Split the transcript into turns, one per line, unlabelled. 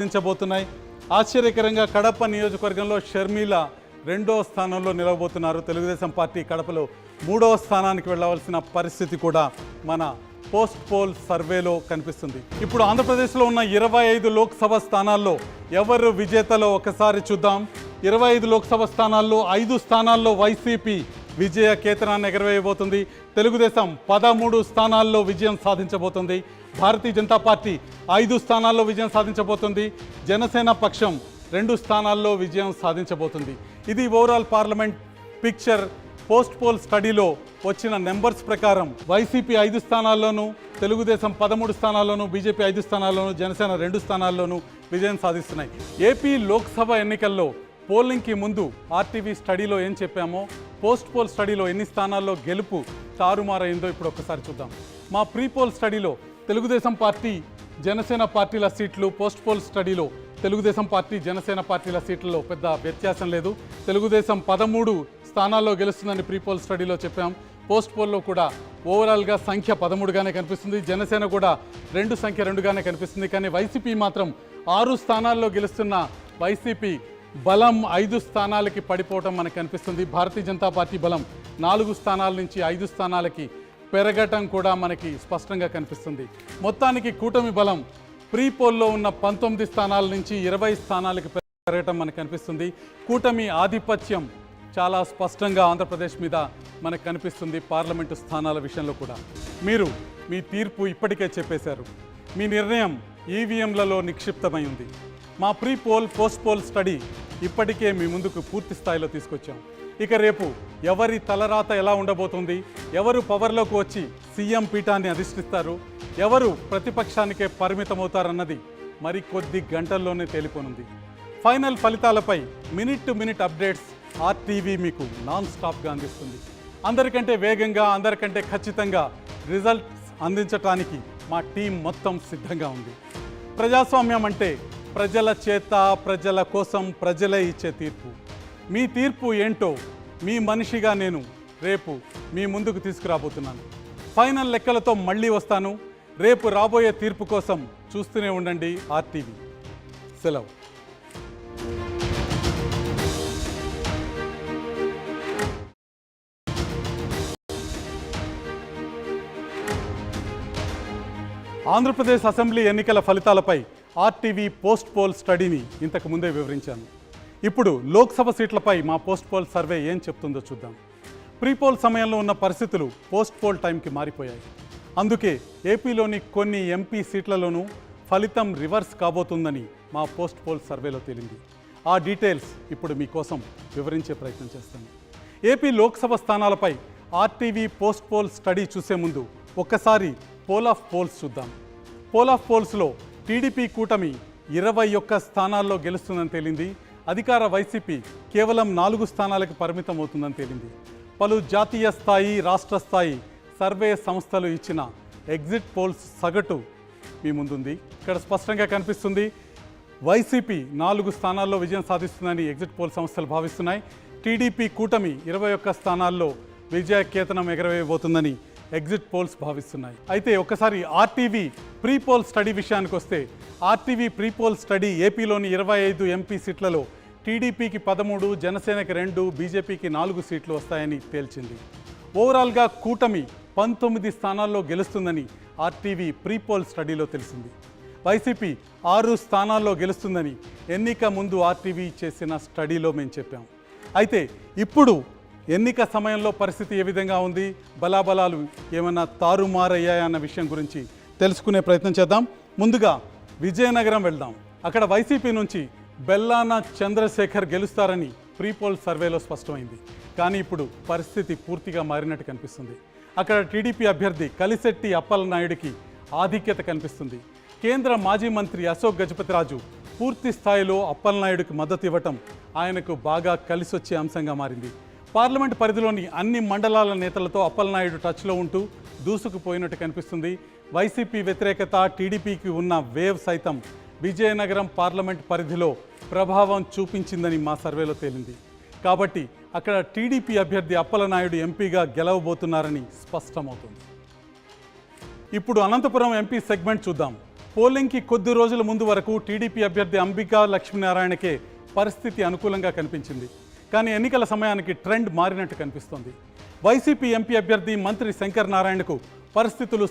సాధించబోతున్నాయి. ఆశ్చర్యకరంగా కడప నియోజకవర్గంలో షర్మిల 2వ స్థానంలో నిలవబోతున్నారు. తెలుగుదేశం పార్టీ కడపలో 3వ స్థానానికి వెళ్ళవలసిన పరిస్థితి కూడా మన పోస్ట్ పోల్ సర్వేలో కనిపిస్తుంది. ఇప్పుడు ఆంధ్రప్రదేశ్లో ఉన్న 25 లోక్సభ స్థానాల్లో ఎవరు విజేతలో ఒకసారి చూద్దాం. 25 లోక్సభ స్థానాల్లో 5 స్థానాల్లో వైసీపీ విజయ కేతనాన్ని ఎగరవేయబోతుంది. తెలుగుదేశం 13 స్థానాల్లో విజయం సాధించబోతుంది. భారతీయ జనతా పార్టీ 5 స్థానాల్లో విజయం సాధించబోతుంది. జనసేన పక్షం 2 స్థానాల్లో విజయం సాధించబోతుంది. ఇది overall parliament picture. Post poll స్టడీలో వచ్చిన నెంబర్స్ ప్రకారం వైసీపీ 5 స్థానాల్లోనూ, తెలుగుదేశం 13 స్థానాల్లోనూ, బీజేపీ 5 స్థానాల్లోనూ, జనసేన 2 స్థానాల్లోనూ విజయం సాధిస్తున్నాయి. ఏపీ లోక్సభ ఎన్నికల్లో పోలింగ్కి ముందు ఆర్టీవీ స్టడీలో ఏం చెప్పామో, పోస్ట్ పోల్ స్టడీలో ఎన్ని స్థానాల్లో గెలుపు తారుమారైందో ఇప్పుడు ఒకసారి చూద్దాం. మా ప్రీ పోల్ స్టడీలో తెలుగుదేశం పార్టీ, జనసేన పార్టీల సీట్లు, పోస్ట్ పోల్ స్టడీలో తెలుగుదేశం పార్టీ, జనసేన పార్టీల సీట్లలో పెద్ద వ్యత్యాసం లేదు. తెలుగుదేశం 13 స్థానాల్లో గెలుస్తుందని ప్రీ పోల్ స్టడీలో చెప్పాం. పోస్ట్ పోల్లో కూడా ఓవరాల్గా సంఖ్య 13గానే కనిపిస్తుంది. జనసేన కూడా సంఖ్య 2గానే కనిపిస్తుంది. కానీ వైసీపీ మాత్రం 6 స్థానాల్లో గెలుస్తున్న వైసీపీ బలం 5 స్థానాలకి పడిపోవటం మనకు కనిపిస్తుంది. భారతీయ జనతా పార్టీ బలం 4 స్థానాల నుంచి 5 స్థానాలకి పెరగటం కూడా మనకి స్పష్టంగా కనిపిస్తుంది. మొత్తానికి కూటమి బలం ప్రీ పోల్లో ఉన్న 19 స్థానాల నుంచి 20 స్థానాలకి పెరగటం మనకు కనిపిస్తుంది. కూటమి ఆధిపత్యం చాలా స్పష్టంగా ఆంధ్రప్రదేశ్ మీద మనకు కనిపిస్తుంది. పార్లమెంటు స్థానాల విషయంలో కూడా మీరు మీ తీర్పు ఇప్పటికే చెప్పేశారు. మీ నిర్ణయం ఈవీఎంలలో నిక్షిప్తమై ఉంది. మా pre poll, post poll study ఇప్పటికే మీ ముందుకు పూర్తి స్థాయిలో తీసుకొచ్చాం. ఇక రేపు ఎవరి తలరాత ఎలా ఉండబోతుంది, ఎవరు పవర్లోకి వచ్చి సీఎం పీఠాన్ని అధిష్ఠిస్తారు, ఎవరు ప్రతిపక్షానికే పరిమితమవుతారన్నది మరి కొద్ది గంటల్లోనే తేలిపోనుంది. ఫైనల్ ఫలితాలపై minute to minute updates RTV మీకు నాన్ స్టాప్గా అందిస్తుంది. అందరికంటే వేగంగా, అందరికంటే ఖచ్చితంగా రిజల్ట్స్ అందించడానికి మా టీం మొత్తం సిద్ధంగా ఉంది. ప్రజాస్వామ్యం అంటే ప్రజల చేత, ప్రజల కోసం, ప్రజలే ఇచ్చే తీర్పు. మీ తీర్పు ఏంటో మీ మనిషిగా నేను రేపు మీ ముందుకు తీసుకురాబోతున్నాను. ఫైనల్ లెక్కలతో మళ్ళీ వస్తాను. రేపు రాబోయే తీర్పు కోసం చూస్తూనే ఉండండి ఆర్టీవీ. సెలవు. ఆంధ్రప్రదేశ్ అసెంబ్లీ ఎన్నికల ఫలితాలపై ఆర్టీవీ పోస్ట్ పోల్ స్టడీని ఇంతకు ముందే వివరించాను. ఇప్పుడు లోక్సభ సీట్లపై మా పోస్ట్ పోల్ సర్వే ఏం చెప్తుందో చూద్దాం. ప్రీ పోల్ సమయంలో ఉన్న పరిస్థితులు పోస్ట్ పోల్ టైంకి మారిపోయాయి. అందుకే ఏపీలోని కొన్ని ఎంపీ సీట్లలోనూ ఫలితం రివర్స్ కాబోతుందని మా పోస్ట్ పోల్ సర్వేలో తేలింది. ఆ డీటెయిల్స్ ఇప్పుడు మీకోసం వివరించే ప్రయత్నం చేస్తాను. ఏపీ లోక్సభ స్థానాలపై ఆర్టీవీ పోస్ట్ పోల్ స్టడీ చూసే ముందు ఒక్కసారి పోల్ ఆఫ్ పోల్స్ చూద్దాం. పోల్ ఆఫ్ పోల్స్లో టీడీపీ కూటమి 21 స్థానాల్లో గెలుస్తుందని తేలింది. అధికార వైసీపీ కేవలం 4 స్థానాలకు పరిమితం అవుతుందని తేలింది. పలు జాతీయ స్థాయి, రాష్ట్ర స్థాయి సర్వే సంస్థలు ఇచ్చిన ఎగ్జిట్ పోల్స్ సగటు మీ ముందుంది. ఇక్కడ స్పష్టంగా కనిపిస్తుంది. వైసీపీ 4 స్థానాల్లో విజయం సాధిస్తుందని ఎగ్జిట్ పోల్ సంస్థలు భావిస్తున్నాయి. టీడీపీ కూటమి 21 స్థానాల్లో విజయ కేతనం ఎగరవేయబోతుందని ఎగ్జిట్ పోల్స్ భావిస్తున్నాయి. అయితే ఒకసారి ఆర్టీవీ ప్రీ పోల్ స్టడీ విషయానికి వస్తే, ఆర్టీవీ ప్రీ పోల్ స్టడీ ఏపీలోని 25 ఎంపీ సీట్లలో టీడీపీకి 13, జనసేనకి 2, బీజేపీకి 4 సీట్లు వస్తాయని తేల్చింది. ఓవరాల్గా కూటమి 19 స్థానాల్లో గెలుస్తుందని ఆర్టీవీ ప్రీ పోల్ స్టడీలో తెలిసింది. వైసీపీ 6 స్థానాల్లో గెలుస్తుందని ఎన్నిక ముందు ఆర్టీవీ చేసిన స్టడీలో మేము చెప్పాం. అయితే ఇప్పుడు ఎన్నిక సమయంలో పరిస్థితి ఏ విధంగా ఉంది, బలాబలాలు ఏమైనా తారుమారయ్యాయన్న విషయం గురించి తెలుసుకునే ప్రయత్నం చేద్దాం. ముందుగా విజయనగరం వెళ్దాం. అక్కడ వైసీపీ నుంచి బెల్లాన చంద్రశేఖర్ గెలుస్తారని ప్రీ పోల్ సర్వేలో స్పష్టమైంది. కానీ ఇప్పుడు పరిస్థితి పూర్తిగా మారినట్టు కనిపిస్తుంది. అక్కడ టీడీపీ అభ్యర్థి కలిశెట్టి అప్పలనాయుడికి ఆధిక్యత కనిపిస్తుంది. కేంద్ర మాజీ మంత్రి అశోక్ గజపతిరాజు పూర్తి స్థాయిలో అప్పలనాయుడికి మద్దతు ఇవ్వటం ఆయనకు బాగా కలిసొచ్చే అంశంగా మారింది. పార్లమెంట్ పరిధిలోని అన్ని మండలాల నేతలతో అప్పలనాయుడు టచ్లో ఉంటూ దూసుకుపోయినట్టు కనిపిస్తుంది. వైసీపీ వ్యతిరేకత, టీడీపీకి ఉన్న వేవ్ సైతం విజయనగరం పార్లమెంట్ పరిధిలో ప్రభావం చూపించిందని మా సర్వేలో తేలింది. కాబట్టి అక్కడ టీడీపీ అభ్యర్థి అప్పలనాయుడు ఎంపీగా గెలవబోతున్నారని స్పష్టమవుతుంది. ఇప్పుడు అనంతపురం ఎంపీ సెగ్మెంట్ చూద్దాం. పోలింగ్కి కొద్ది రోజుల ముందు వరకు టీడీపీ అభ్యర్థి అంబికా లక్ష్మీనారాయణకే పరిస్థితి అనుకూలంగా కనిపించింది. కానీ ఎన్నికల సమయానికి ట్రెండ్ మారినట్టు కనిపిస్తోంది. వైసీపీ ఎంపీ అభ్యర్థి మంత్రి శంకర్ నారాయణకు పరిస్థితులు